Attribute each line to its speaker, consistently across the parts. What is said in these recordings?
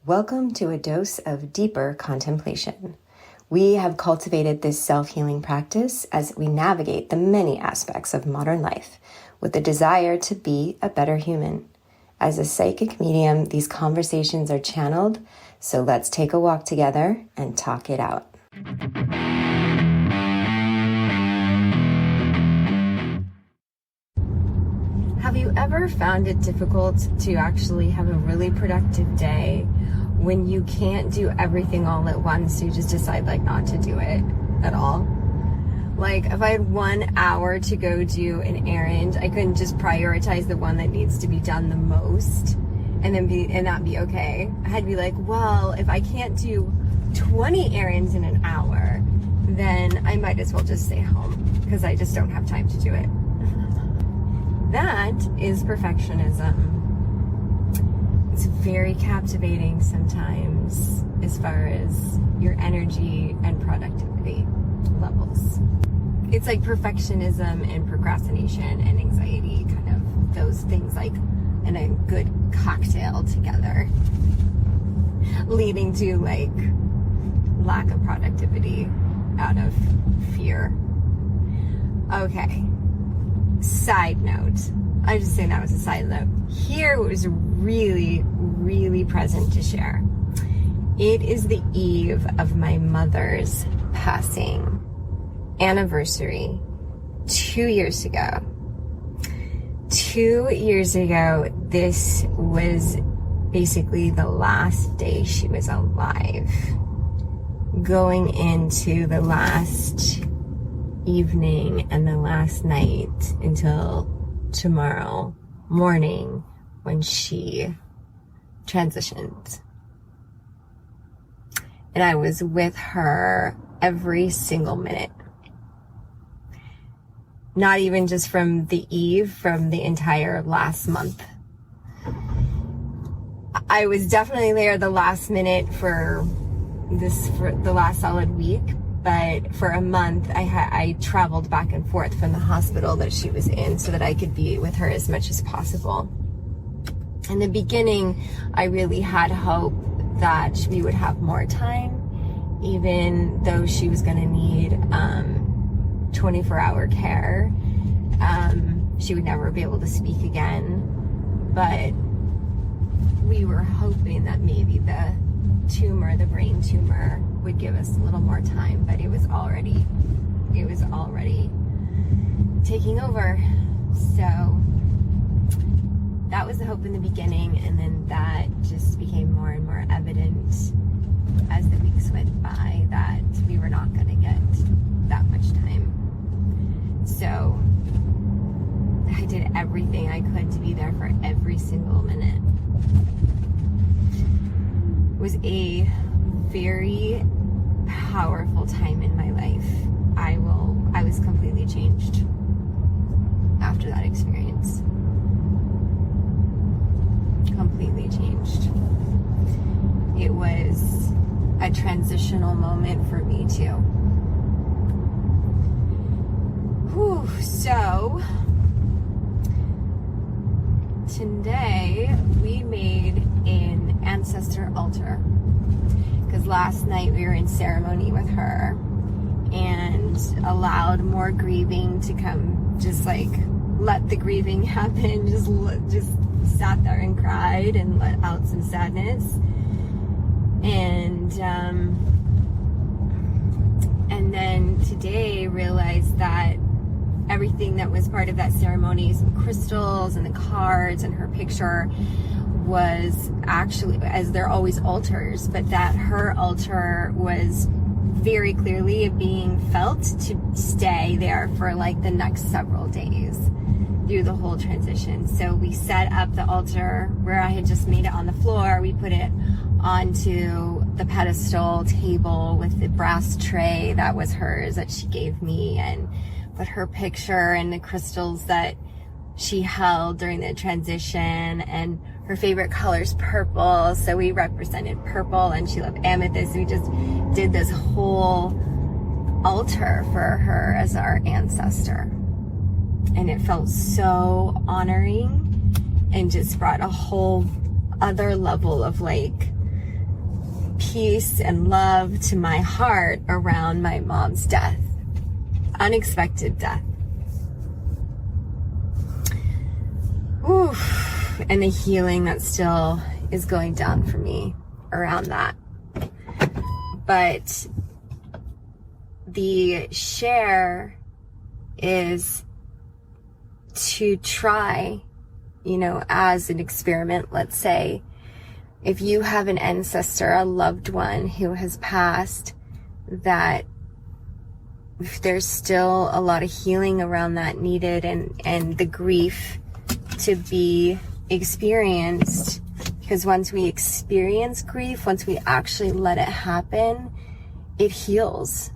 Speaker 1: Welcome to a dose of deeper contemplation. We have cultivated this self-healing practice as we navigate the many aspects of modern life with the desire to be a better human. As a psychic medium, these conversations are channeled, so let's take a walk together and talk it out. Have you ever found it difficult to actually have a really productive day when you can't do everything all at once? You just decide not to do it at all. Like if I had 1 hour to go do an errand, I couldn't just prioritize the one that needs to be done the most and that be okay. I'd be like, well, if I can't do 20 errands in an hour, then I might as well just stay home because I just don't have time to do it. That is perfectionism. It's very captivating sometimes as far as your energy and productivity levels. It's like perfectionism and procrastination and anxiety, kind of those things in a good cocktail together, leading to lack of productivity out of fear. Okay. Side note. I'm just saying that was a side note. Here was really, really present to share. It is the eve of my mother's passing anniversary 2 years ago. 2 years ago, this was basically the last day she was alive. Going into the last evening and the last night until tomorrow morning when she transitioned. And I was with her every single minute. Not even just from the eve, from the entire last month. I was definitely there the last minute for the last solid week. But for a month, I traveled back and forth from the hospital that she was in so that I could be with her as much as possible. In the beginning, I really had hope that we would have more time, even though she was going to need 24-hour care. She would never be able to speak again. But we were hoping that maybe the brain tumor would give us a little more time, but it was already taking over. So that was the hope in the beginning, and then that just became more and more evident as the weeks went by that we were not going to get that much time. So I did everything I could to be there for every single minute. It was a very powerful time in my life. I was completely changed after that experience. Completely changed. It was a transitional moment for me too. Whew, so today we made an ancestor altar because last night we were in ceremony with her and allowed more grieving to come, just let the grieving happen, just sat there and cried and let out some sadness. And then today realized that everything that was part of that ceremony, some crystals and the cards and her picture, was actually, as they're always altars, but that her altar was very clearly being felt to stay there for the next several days through the whole transition. So we set up the altar where I had just made it on the floor. We put it onto the pedestal table with the brass tray that was hers that she gave me, and put her picture and the crystals that she held during the transition, and her favorite color is purple, so we represented purple, and she loved amethyst. We just did this whole altar for her as our ancestor, and it felt so honoring and just brought a whole other level of peace and love to my heart around my mom's death. Unexpected death. Oof. And the healing that still is going down for me around that. But the share is to try, as an experiment, let's say, if you have an ancestor, a loved one who has passed, that if there's still a lot of healing around that needed, and the grief to be experienced, because once we experience grief, once we actually let it happen, it heals.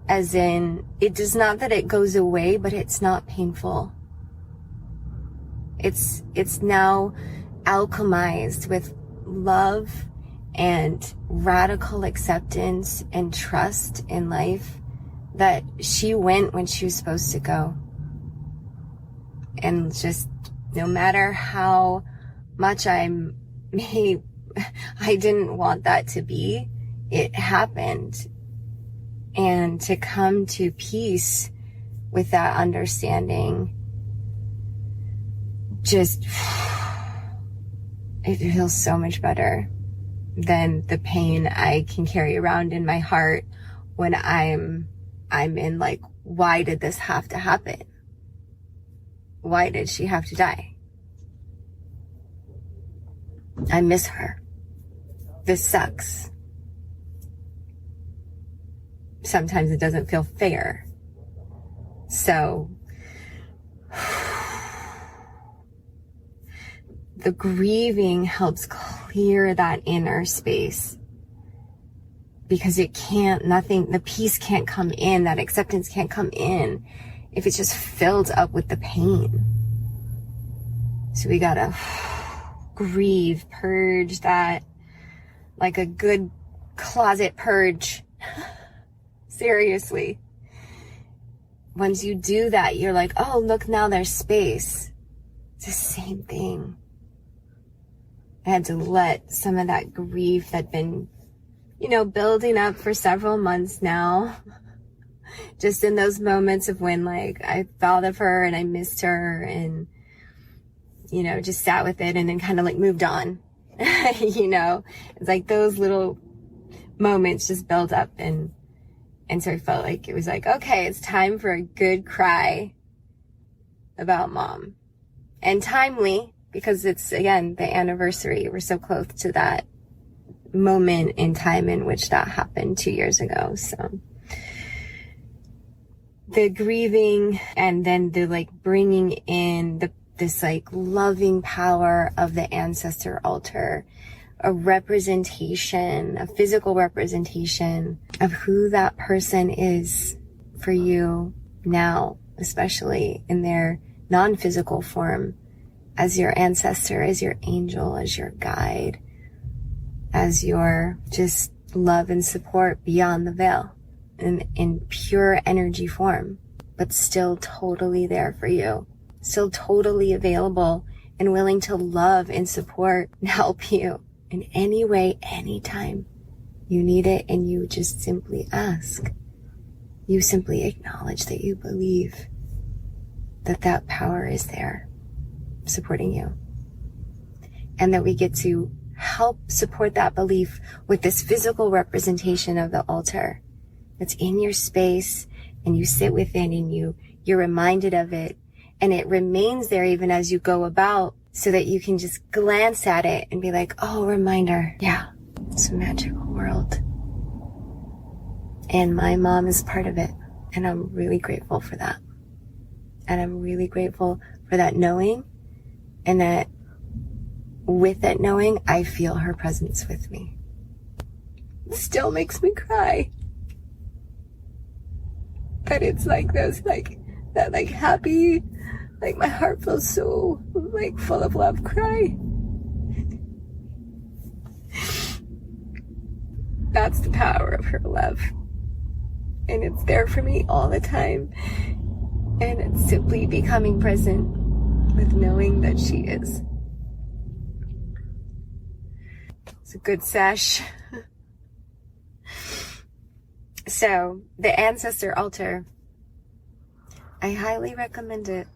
Speaker 1: As in, it does not that it goes away, but it's not painful. It's now alchemized with love and radical acceptance and trust in life that she went when she was supposed to go. And just no matter how much I didn't want that to be, it happened. And to come to peace with that understanding, just, it feels so much better than the pain I can carry around in my heart when I'm in like, why did this have to happen? Why did she have to die? I miss her. This sucks. Sometimes it doesn't feel fair. So the grieving helps clear that inner space, because the peace can't come in, that acceptance can't come in if it's just filled up with the pain. So we gotta grieve, purge that like a good closet purge. Seriously. Once you do that, you're like, oh, look, now there's space. It's the same thing. I had to let some of that grief that had been, building up for several months now, just in those moments of when, like, I thought of her and I missed her and, just sat with it and then kind of like moved on. It's like those little moments just build up, and so I felt like it was like, okay, it's time for a good cry about mom. And timely, because it's, again, the anniversary. We're so close to that moment in time in which that happened 2 years ago. So the grieving, and then the like bringing in this like loving power of the ancestor altar, a representation, a physical representation of who that person is for you now, especially in their non-physical form, as your ancestor, as your angel, as your guide, as your just love and support beyond the veil, in pure energy form, but still totally there for you, still totally available and willing to love and support and help you in any way, anytime you need it, and you just simply ask. You simply acknowledge that you believe that power is there supporting you, and that we get to help support that belief with this physical representation of the altar that's in your space, and you sit within, and you're reminded of it, and it remains there even as you go about, so that you can just glance at it and be like, oh, reminder. Yeah, it's a magical world. And my mom is part of it. And I'm really grateful for that. And I'm really grateful for that knowing. And that with that knowing, I feel her presence with me. It still makes me cry. But it's like this, like, that like happy, like my heart feels so like full of love cry. That's the power of her love. And it's there for me all the time. And it's simply becoming present with knowing that she is. It's a good sesh. So, the ancestor altar, I highly recommend it.